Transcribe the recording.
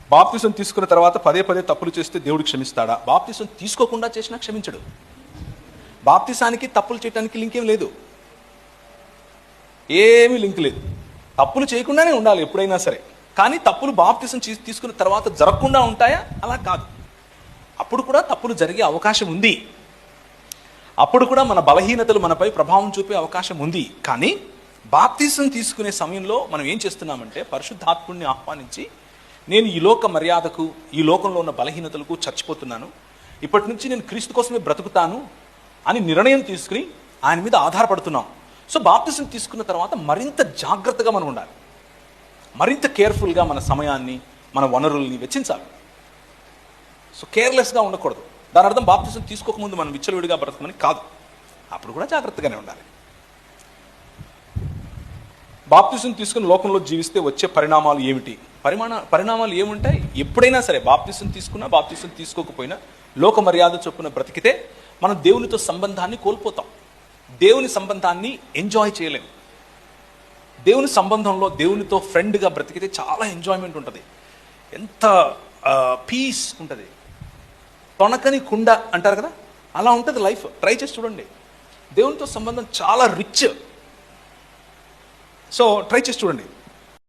బాప్తిసం తీసుకున్న తర్వాత పదే పదే తప్పులు చేస్తే దేవుడు క్షమిస్తాడా? బాప్తిసం తీసుకోకుండా చేసినా క్షమించడు. బాప్తిసానికి తప్పులు చేయడానికి లింక్ ఏం లేదు, ఏమీ లింక్ లేదు. తప్పులు చేయకుండానే ఉండాలి ఎప్పుడైనా సరే. కానీ తప్పులు బాప్తిసం తీసుకున్న తర్వాత జరగకుండా ఉంటాయా? అలా కాదు. అప్పుడు కూడా తప్పులు జరిగే అవకాశం ఉంది. అప్పుడు కూడా మన బలహీనతలు మనపై ప్రభావం చూపే అవకాశం ఉంది. కానీ బాప్తిసం తీసుకునే సమయంలో మనం ఏం చేస్తున్నామంటే పరిశుద్ధాత్ముడిని ఆహ్వానించి, నేను ఈ లోక మర్యాదకు, ఈ లోకంలో ఉన్న బలహీనతలకు చచ్చిపోతున్నాను, ఇప్పటి నుంచి నేను క్రీస్తు కోసమే బ్రతుకుతాను అని నిర్ణయం తీసుకుని ఆయన మీద ఆధారపడుతున్నాం. సో బాప్తిసం తీసుకున్న తర్వాత మరింత జాగ్రత్తగా మనం ఉండాలి, మరింత కేర్ఫుల్గా మన సమయాన్ని, మన వనరుల్ని వెచ్చించాలి. సో కేర్లెస్గా ఉండకూడదు. దాని అర్థం బాప్తిసం తీసుకోకముందు మనం విచ్చలవిడిగా బ్రతకమని కాదు. అప్పుడు కూడా జాగ్రత్తగానే ఉండాలి. బాప్తిసం తీసుకుని లోకంలో జీవిస్తే వచ్చే పరిణామాలు ఏమిటి? పరిణామాలు ఏముంటాయి? ఎప్పుడైనా సరే బాప్తిసం తీసుకున్నా బాప్తిసం తీసుకోకపోయినా లోక మర్యాద చొప్పున బ్రతికితే మనం దేవునితో సంబంధాన్ని కోల్పోతాం. దేవుని సంబంధాన్ని ఎంజాయ్ చేయలేము. దేవుని సంబంధంలో దేవునితో ఫ్రెండ్గా బ్రతికితే చాలా ఎంజాయ్మెంట్ ఉంటుంది, ఎంత పీస్ ఉంటుంది. తొణకని కుండ అంటారు కదా, అలా ఉంటుంది లైఫ్. ట్రై చేసి చూడండి. దేవునితో సంబంధం చాలా రిచ్. సో ట్రై చేసి చూడండి.